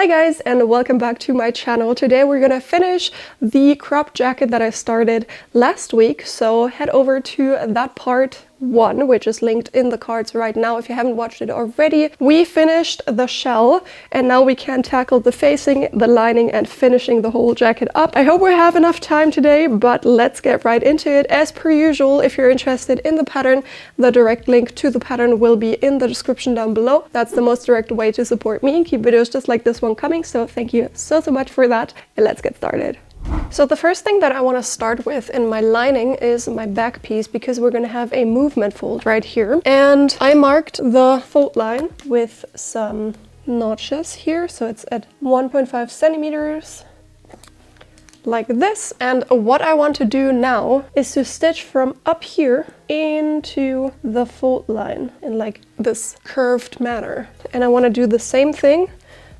Hi guys, and welcome back to my channel. Today we're gonna finish the crop jacket that I started last week, so head over to that part 1, which is linked in the cards right now if you haven't watched it already. We finished the shell and now we can tackle the facing, the lining, and finishing the whole jacket up. I hope we have enough time today, but let's get right into it. As per usual, if you're interested in the pattern, the direct link to the pattern will be in the description down below. That's the most direct way to support me and keep videos just like this one coming, so thank you so much for that, and let's get started. So the first thing that I want to start with in my lining is my back piece, because we're going to have a movement fold right here. And I marked the fold line with some notches here, so it's at 1.5 centimeters like this. And what I want to do now is to stitch from up here into the fold line in like this curved manner. And I want to do the same thing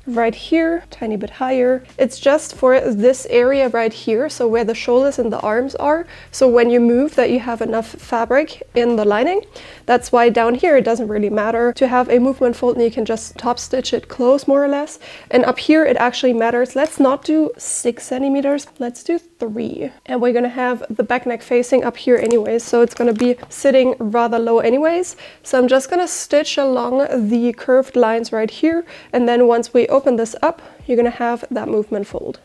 right here, tiny bit higher. It's just for this area right here, so where the shoulders and the arms are, so when you move that you have enough fabric in the lining. That's why down here it doesn't really matter to have a movement fold, and you can just top stitch it close more or less. And up here it actually matters. Let's not do 6 centimeters, let's do 3. And we're gonna have the back neck facing up here anyways, so it's gonna be sitting rather low anyways. So I'm just gonna stitch along the curved lines right here, and then once we open this up, you're gonna have that movement fold.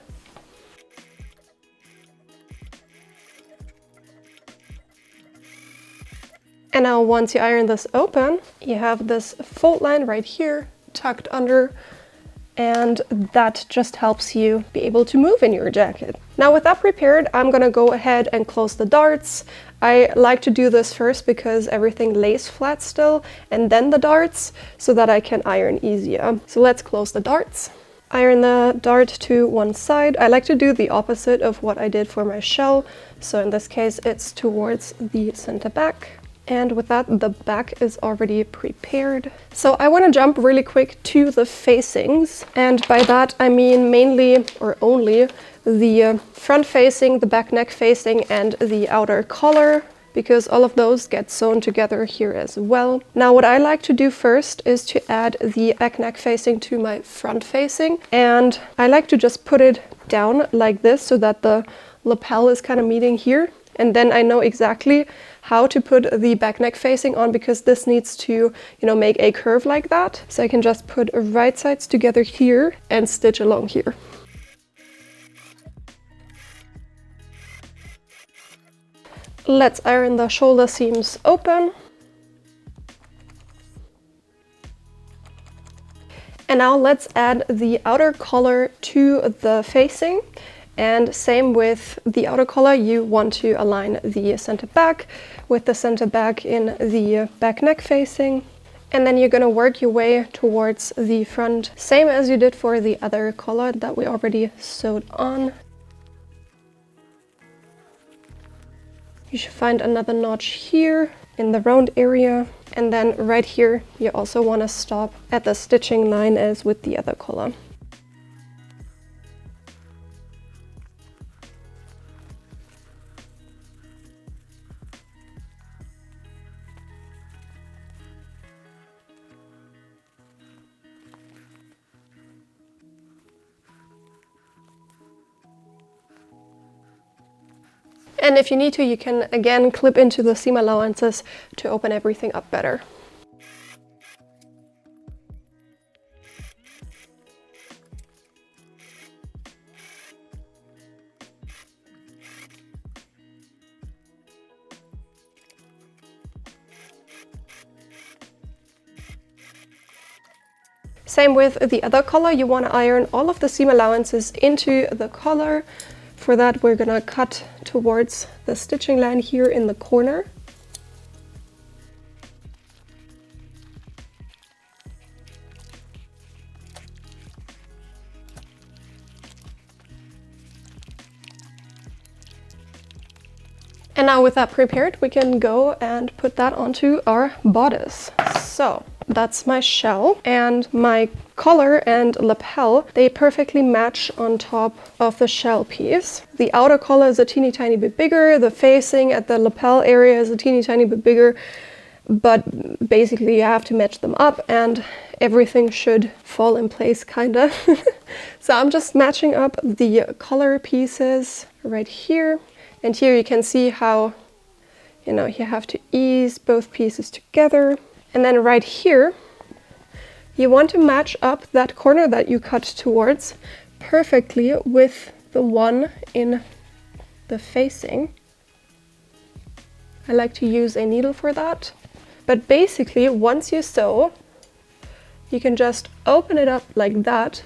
And now once you iron this open, you have this fold line right here tucked under, and that just helps you be able to move in your jacket. Now with that prepared, I'm gonna go ahead and close the darts. I like to do this first because everything lays flat still, and then the darts, so that I can iron easier. So let's close the darts. Iron the dart to one side. I like to do the opposite of what I did for my shell. So in this case, it's towards the center back. And with that, the back is already prepared. So I want to jump really quick to the facings. And by that, I mean mainly or only the front facing, the back neck facing, and the outer collar, because all of those get sewn together here as well. Now what I like to do first is to add the back neck facing to my front facing. And I like to just put it down like this so that the lapel is kind of meeting here. And then I know exactly how to put the back neck facing on, because this needs to, make a curve like that. So I can just put right sides together here and stitch along here. Let's iron the shoulder seams open. And now let's add the outer collar to the facing. And same with the outer collar, you want to align the center back with the center back in the back neck facing. And then you're gonna work your way towards the front, same as you did for the other collar that we already sewed on. You should find another notch here in the round area. And then right here, you also wanna stop at the stitching line as with the other collar. And if you need to, you can again clip into the seam allowances to open everything up better. Same with the other collar, you want to iron all of the seam allowances into the collar. For that, we're gonna cut towards the stitching line here in the corner. And now with that prepared, we can go and put that onto our bodice. So that's my shell, and my collar and lapel, they perfectly match on top of the shell piece. The outer collar is a teeny tiny bit bigger, the facing at the lapel area is a teeny tiny bit bigger, but basically you have to match them up and everything should fall in place, kinda. So I'm just matching up the color pieces right here, and here you can see how, you know, you have to ease both pieces together. And then right here, you want to match up that corner that you cut towards perfectly with the one in the facing. I like to use a needle for that. But basically, once you sew, you can just open it up like that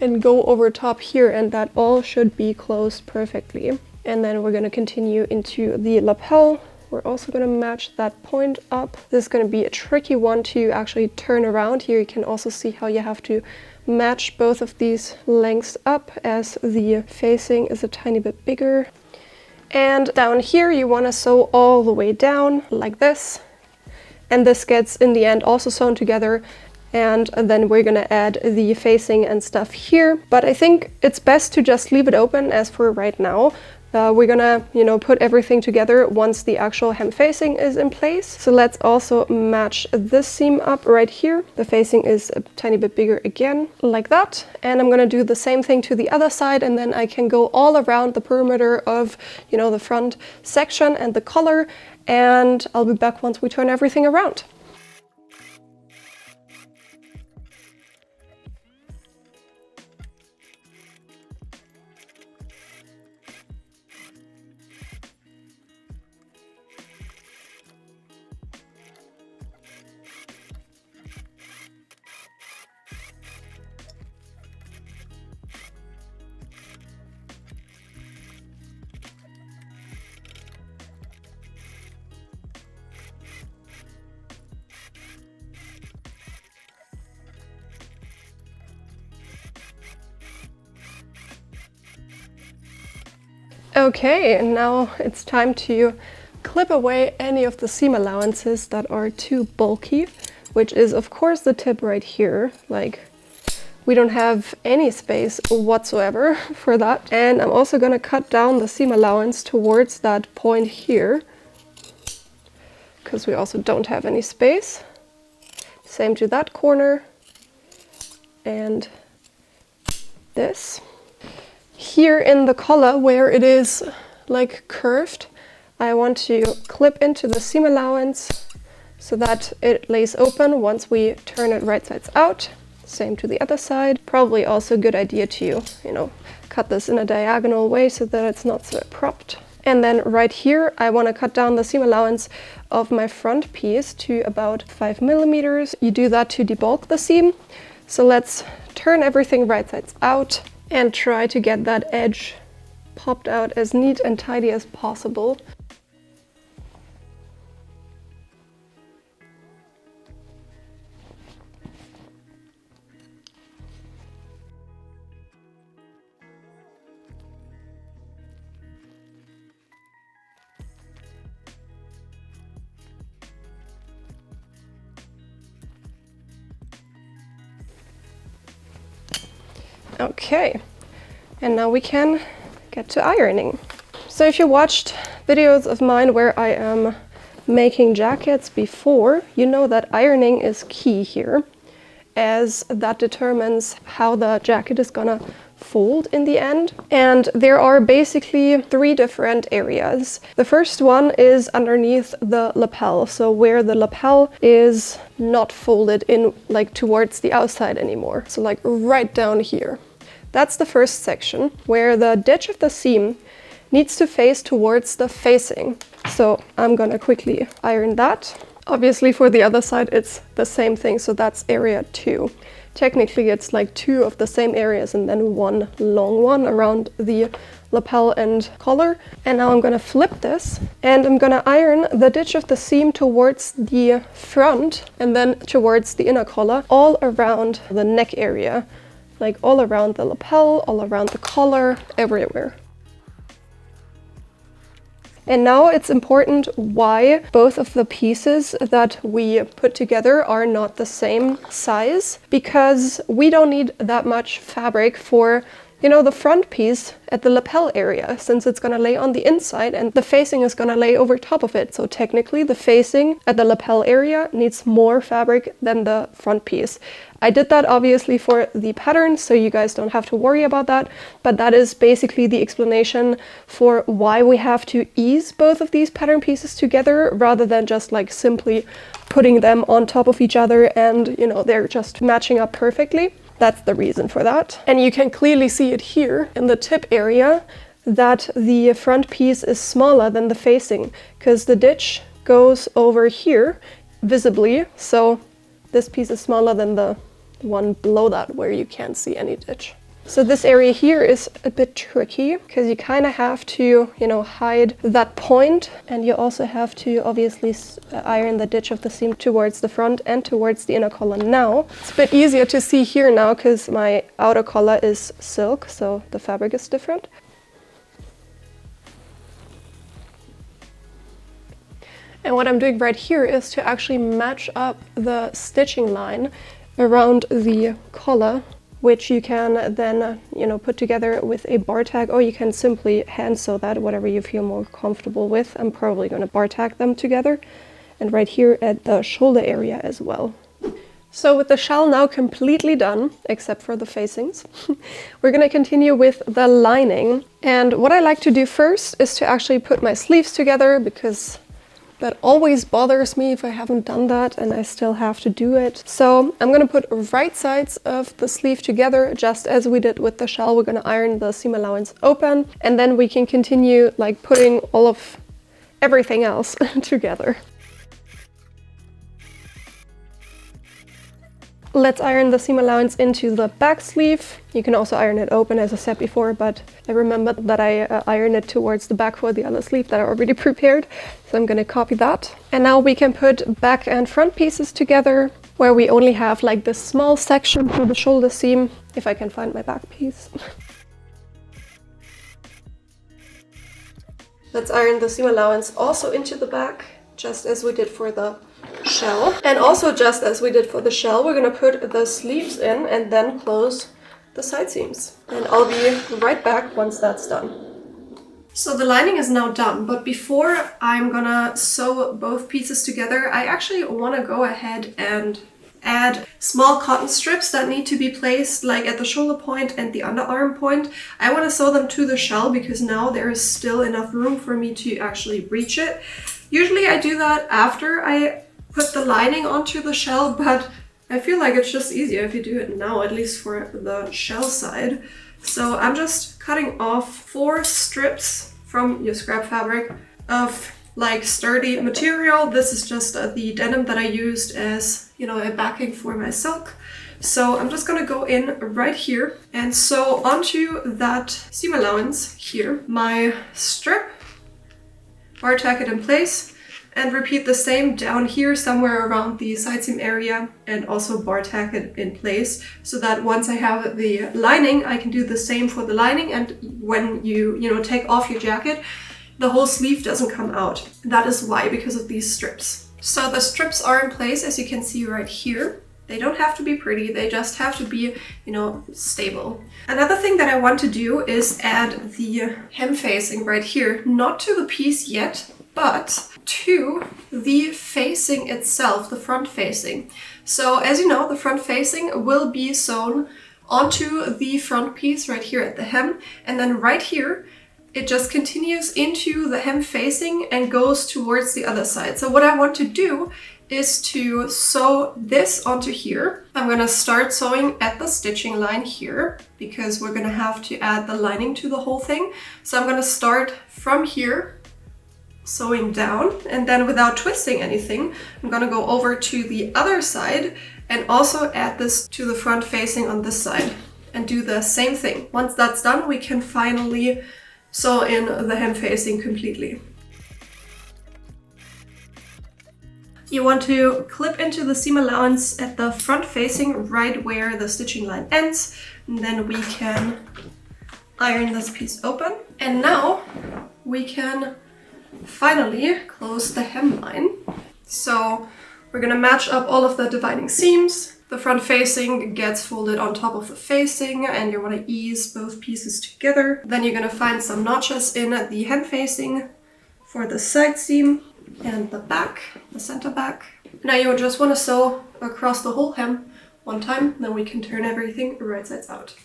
and go over top here, and that all should be closed perfectly. And then we're going to continue into the lapel. We're also going to match that point up. This is going to be a tricky one to actually turn around. Here you can also see how you have to match both of these lengths up, as the facing is a tiny bit bigger. And down here you want to sew all the way down like this. And this gets in the end also sewn together. And then we're gonna add the facing and stuff here. But I think it's best to just leave it open as for right now. We're gonna, you know, put everything together once the actual hem facing is in place. So let's also match this seam up right here. The facing is a tiny bit bigger again, like that. And I'm gonna do the same thing to the other side, and then I can go all around the perimeter of, you know, the front section and the collar. And I'll be back once we turn everything around. Okay, and now it's time to clip away any of the seam allowances that are too bulky, which is of course the tip right here. Like, we don't have any space whatsoever for that. And I'm also gonna cut down the seam allowance towards that point here, because we also don't have any space. Same to that corner and this. Here in the collar, where it is like curved, I want to clip into the seam allowance so that it lays open once we turn it right sides out. Same to the other side. Probably also a good idea to, you know, cut this in a diagonal way so that it's not so abrupt. And then right here, I want to cut down the seam allowance of my front piece to about 5 millimeters. You do that to debulk the seam. So let's turn everything right sides out and try to get that edge popped out as neat and tidy as possible. Okay, and now we can get to ironing. So if you watched videos of mine where I am making jackets before, you know that ironing is key here, as that determines how the jacket is gonna fold in the end. And there are basically 3 different areas. The first one is underneath the lapel, so where the lapel is not folded in like towards the outside anymore, so like right down here. That's the first section, where the ditch of the seam needs to face towards the facing. So I'm gonna quickly iron that. Obviously for the other side it's the same thing, so that's area 2. Technically it's like 2 of the same areas and then 1 long one around the lapel and collar. And now I'm gonna flip this and I'm gonna iron the ditch of the seam towards the front and then towards the inner collar, all around the neck area. Like all around the lapel, all around the collar, everywhere. And now it's important why both of the pieces that we put together are not the same size, because we don't need that much fabric for, you know, the front piece at the lapel area, since it's gonna lay on the inside and the facing is gonna lay over top of it. So technically the facing at the lapel area needs more fabric than the front piece. I did that obviously for the pattern, so you guys don't have to worry about that, but that is basically the explanation for why we have to ease both of these pattern pieces together rather than just like simply putting them on top of each other and, you know, they're just matching up perfectly. That's the reason for that. And you can clearly see it here in the tip area that the front piece is smaller than the facing because the ditch goes over here visibly. So this piece is smaller than the one below that where you can't see any ditch. So this area here is a bit tricky because you kind of have to, you know, hide that point, and you also have to obviously iron the ditch of the seam towards the front and towards the inner collar now. It's a bit easier to see here now because my outer collar is silk, so the fabric is different. And what I'm doing right here is to actually match up the stitching line around the collar, which you can then, you know, put together with a bar tag, or you can simply hand sew that, whatever you feel more comfortable with. I'm probably going to bar tag them together, and right here at the shoulder area as well. So with the shell now completely done, except for the facings, we're going to continue with the lining. And what I like to do first is to actually put my sleeves together, because that always bothers me if I haven't done that and I still have to do it. So I'm gonna put right sides of the sleeve together, just as we did with the shell. We're gonna iron the seam allowance open, and then we can continue like putting all of everything else together. Let's iron the seam allowance into the back sleeve. You can also iron it open, as I said before, but I remembered that I ironed it towards the back for the other sleeve that I already prepared. So I'm gonna copy that. And now we can put back and front pieces together, where we only have like this small section for the shoulder seam, if I can find my back piece. Let's iron the seam allowance also into the back, just as we did for the shell. And also just as we did for the shell, we're gonna put the sleeves in and then close the side seams. And I'll be right back once that's done. So the lining is now done, but before I'm gonna sew both pieces together, I actually wanna go ahead and add small cotton strips that need to be placed like at the shoulder point and the underarm point. I want to sew them to the shell because now there is still enough room for me to actually reach it. Usually I do that after I put the lining onto the shell, but I feel like it's just easier if you do it now, at least for the shell side. So I'm just cutting off 4 strips from your scrap fabric of like sturdy material. This is just the denim that I used as, you know, a backing for my silk. So I'm just gonna go in right here and sew onto that seam allowance here my strip, bar tack it in place, and repeat the same down here somewhere around the side seam area, and also bar tack it in place, so that once I have the lining, I can do the same for the lining, and when you take off your jacket, the whole sleeve doesn't come out. That is why, because of these strips. So the strips are in place, as you can see right here. They don't have to be pretty, they just have to be, you know, stable. Another thing that I want to do is add the hem facing right here, not to the piece yet, but to the facing itself, the front facing. So as you know, the front facing will be sewn onto the front piece right here at the hem, and then right here, it just continues into the hem facing and goes towards the other side. So what I want to do is to sew this onto here. I'm gonna start sewing at the stitching line here because we're gonna have to add the lining to the whole thing. So I'm gonna start from here, sewing down, and then without twisting anything, I'm gonna go over to the other side and also add this to the front facing on this side and do the same thing. Once that's done, we can finally sew in the hem facing completely. You want to clip into the seam allowance at the front facing right where the stitching line ends, and then we can iron this piece open. And now we can finally close the hemline. So we're gonna match up all of the dividing seams. The front facing gets folded on top of the facing, and you want to ease both pieces together. Then you're going to find some notches in the hem facing for the side seam and the back, the center back. Now you just want to sew across the whole hem one time, then we can turn everything right sides out.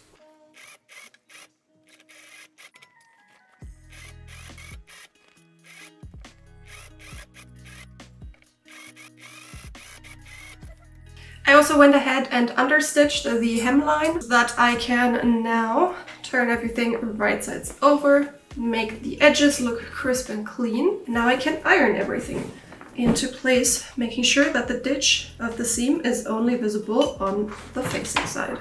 I also went ahead and understitched the hemline so that I can now turn everything right sides over, make the edges look crisp and clean. Now I can iron everything into place, making sure that the ditch of the seam is only visible on the facing side.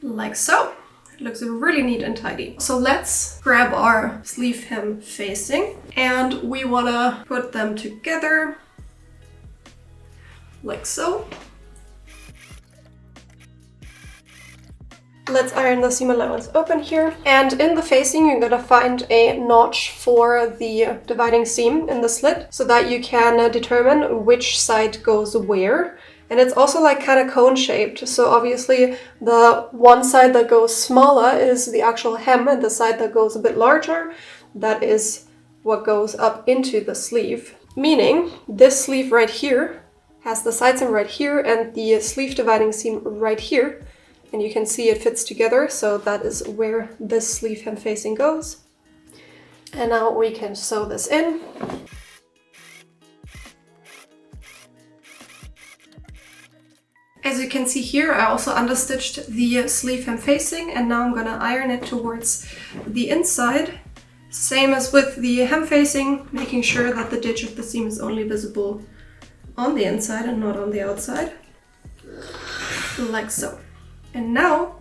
Like so. It looks really neat and tidy. So let's grab our sleeve hem facing, and we want to put them together like so. Let's iron the seam allowance open here, and in the facing you're going to find a notch for the dividing seam in the slit so that you can determine which side goes where. And it's also like kind of cone shaped, so obviously the one side that goes smaller is the actual hem, and the side that goes a bit larger, that is what goes up into the sleeve. Meaning this sleeve right here has the side seam right here and the sleeve dividing seam right here. And you can see it fits together, so that is where this sleeve hem facing goes. And now we can sew this in. As you can see here, I also understitched the sleeve hem facing, and now I'm gonna iron it towards the inside. Same as with the hem facing, making sure that the ditch of the seam is only visible on the inside and not on the outside. Like so. And now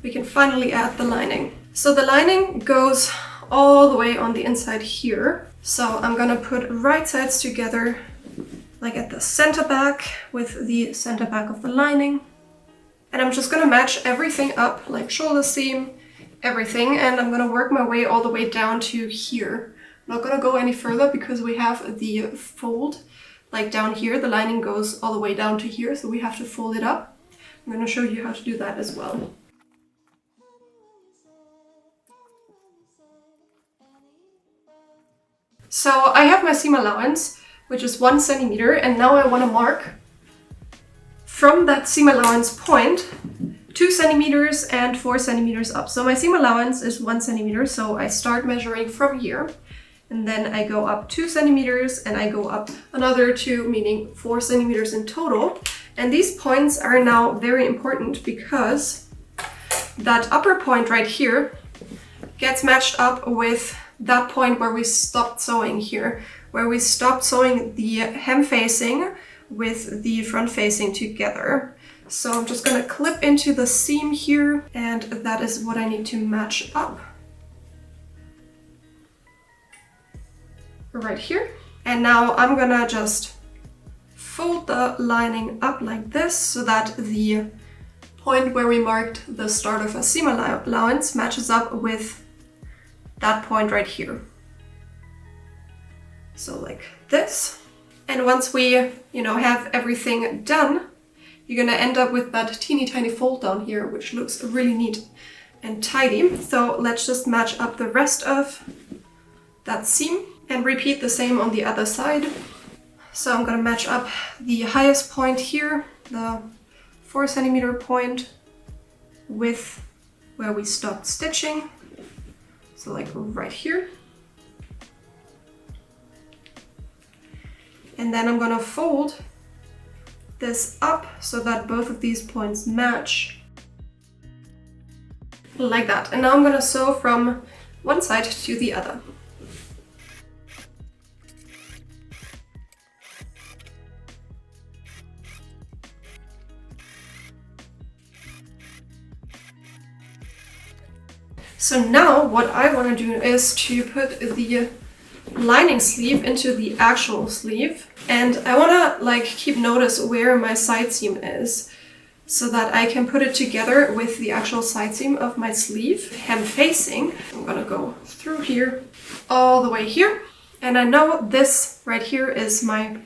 we can finally add the lining. So the lining goes all the way on the inside here. So I'm gonna put right sides together, like at the center back with the center back of the lining. And I'm just gonna match everything up, like shoulder seam, everything, and I'm gonna work my way all the way down to here. I'm not gonna go any further because we have the fold, like down here, the lining goes all the way down to here, so we have to fold it up. I'm going to show you how to do that as well. So I have my seam allowance, which is 1 centimeter, and now I want to mark from that seam allowance point 2 centimeters and 4 centimeters up. So my seam allowance is 1 centimeter, so I start measuring from here, and then I go up 2 centimeters and I go up another 2, meaning 4 centimeters in total. And these points are now very important because that upper point right here gets matched up with that point where we stopped sewing here, where we stopped sewing the hem facing with the front facing together. So I'm just going to clip into the seam here, and that is what I need to match up right here. And now I'm gonna just fold the lining up like this so that the point where we marked the start of a seam allowance matches up with that point right here. So like this. And once we, have everything done, you're gonna end up with that teeny tiny fold down here, which looks really neat and tidy. So let's just match up the rest of that seam and repeat the same on the other side. So I'm going to match up the highest point here, the 4 centimeter point, with where we stopped stitching. So like right here. And then I'm going to fold this up so that both of these points match. Like that. And now I'm going to sew from one side to the other. So now what I want to do is to put the lining sleeve into the actual sleeve, and I want to keep notice where my side seam is so that I can put it together with the actual side seam of my sleeve hem facing. I'm gonna go through here all the way here. And I know this right here is my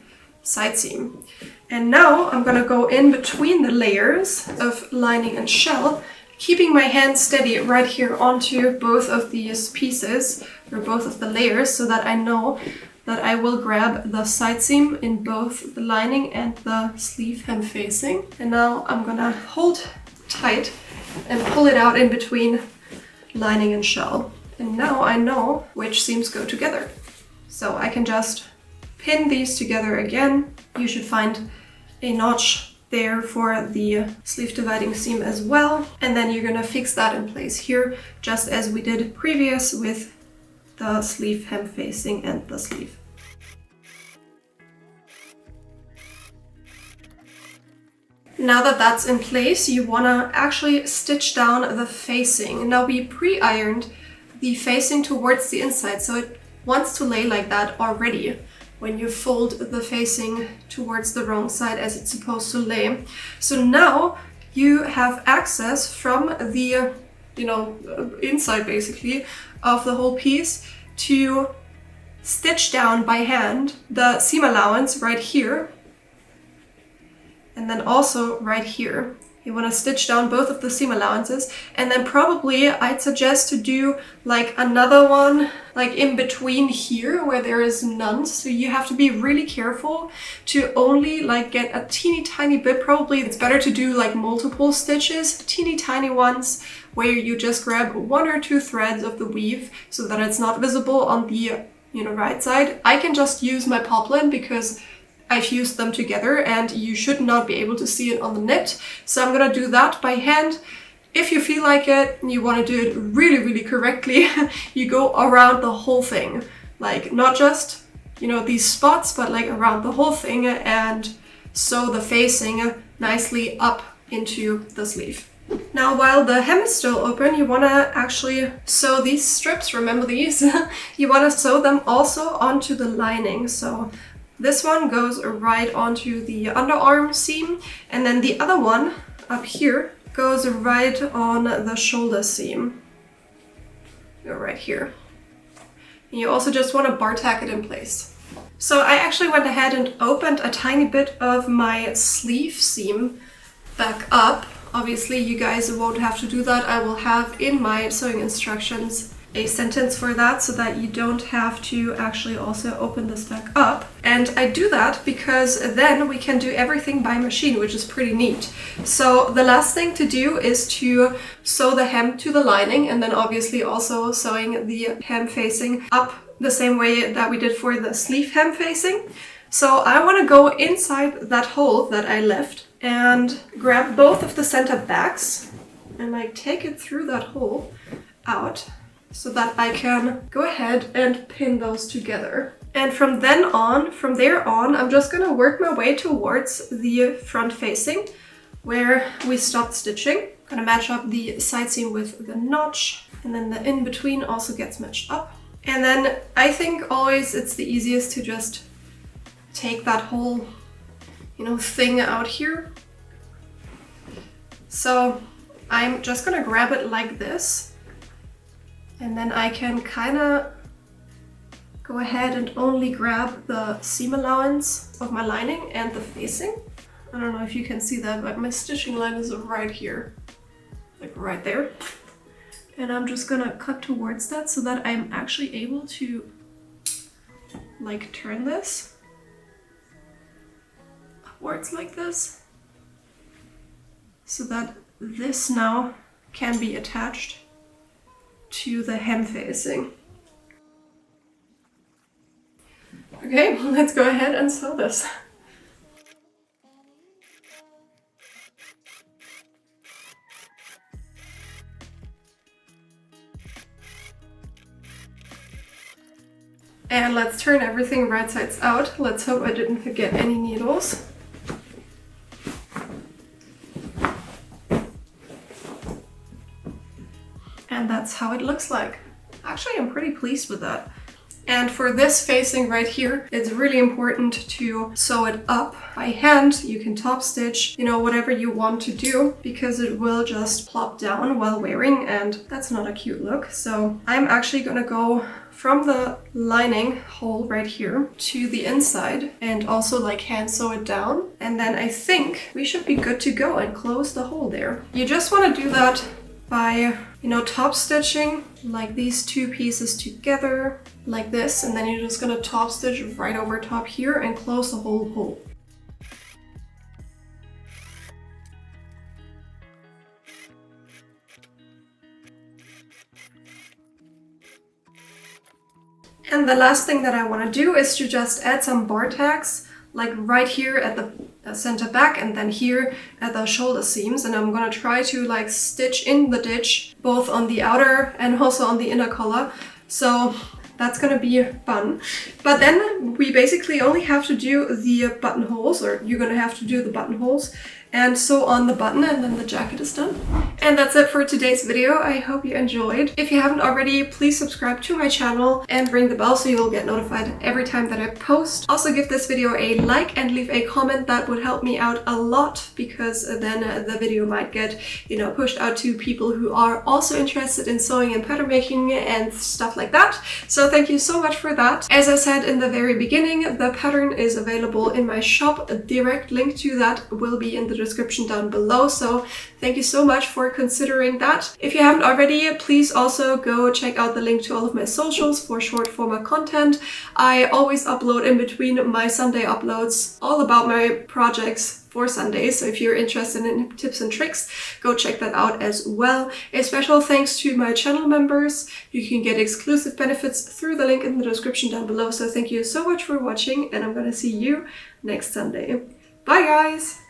side seam. And now I'm gonna go in between the layers of lining and shell, keeping my hand steady right here onto both of these pieces, or both of the layers, so that I know that I will grab the side seam in both the lining and the sleeve hem facing. And now I'm gonna hold tight and pull it out in between lining and shell. And now I know which seams go together. So I can just pin these together again. You should find a notch there for the sleeve dividing seam as well. And then you're gonna fix that in place here, just as we did previous with the sleeve hem facing and the sleeve. Now that that's in place, you wanna actually stitch down the facing. Now we pre-ironed the facing towards the inside, so it wants to lay like that already when you fold the facing towards the wrong side as it's supposed to lay. So now you have access from the, inside basically of the whole piece to stitch down by hand the seam allowance right here, and then also right here. You want to stitch down both of the seam allowances, and then probably I'd suggest to do like another one like in between here where there is none. So you have to be really careful to only like get a teeny tiny bit. Probably it's better to do like multiple stitches, teeny tiny ones, where you just grab 1 or 2 threads of the weave so that it's not visible on the right side. I can just use my poplin because I fused them together and you should not be able to see it on the knit. So I'm gonna do that by hand. If you feel like it, you wanna do it really, really correctly, you go around the whole thing. Like not just, these spots, but like around the whole thing and sew the facing nicely up into the sleeve. Now, while the hem is still open, you wanna actually sew these strips, remember these? You wanna sew them also onto the lining. So this one goes right onto the underarm seam, and then the other one up here goes right on the shoulder seam. Go right here. And you also just want to bar tack it in place. So I actually went ahead and opened a tiny bit of my sleeve seam back up. Obviously, you guys won't have to do that. I will have in my sewing instructions a sentence for that so that you don't have to actually also open this back up. And I do that because then we can do everything by machine, which is pretty neat. So the last thing to do is to sew the hem to the lining, and then obviously also sewing the hem facing up the same way that we did for the sleeve hem facing. So I want to go inside that hole that I left and grab both of the center backs and like take it through that hole out, so that I can go ahead and pin those together. And from there on, I'm just gonna work my way towards the front facing where we stopped stitching. Gonna match up the side seam with the notch, and then the in-between also gets matched up. And then I think always it's the easiest to just take that whole, thing out here. So I'm just gonna grab it like this. And then I can kind of go ahead and only grab the seam allowance of my lining and the facing. I don't know if you can see that, but my stitching line is right here, like right there. And I'm just gonna cut towards that so that I'm actually able to like turn this upwards like this, so that this now can be attached to the hem facing. Okay, let's go ahead and sew this. And let's turn everything right sides out. Let's hope I didn't forget any needles. And that's how it looks like. Actually, I'm pretty pleased with that. And for this facing right here, it's really important to sew it up by hand. You can top stitch, you know, whatever you want to do, because it will just plop down while wearing, and that's not a cute look. So I'm actually gonna go from the lining hole right here to the inside and also like hand sew it down. And then I think we should be good to go and close the hole there. You just want to do that by, you know, top stitching like these two pieces together like this, and then you're just gonna top stitch right over top here and close the whole hole. And the last thing that I want to do is to just add some bar tacks, like right here at the center back and then here at the shoulder seams. And I'm going to try to like stitch in the ditch, both on the outer and also on the inner collar. So that's going to be fun. But then we basically only have to do the buttonholes, or you're going to have to do the buttonholes and sew on the button, and then the jacket is done. And that's it for today's video. I hope you enjoyed. If you haven't already, please subscribe to my channel and ring the bell so you'll get notified every time that I post. Also give this video a like and leave a comment. That would help me out a lot, because then the video might get, you know, pushed out to people who are also interested in sewing and pattern making and stuff like that. So thank you so much for that. As I said in the very beginning, the pattern is available in my shop. A direct link to that will be in the description down below, so thank you so much for considering that. If you haven't already, please also go check out the link to all of my socials for short format content. I always upload in between my Sunday uploads all about my projects for Sundays, so if you're interested in tips and tricks, go check that out as well. A special thanks to my channel members. You can get exclusive benefits through the link in the description down below, so thank you so much for watching, and I'm gonna see you next Sunday. Bye guys!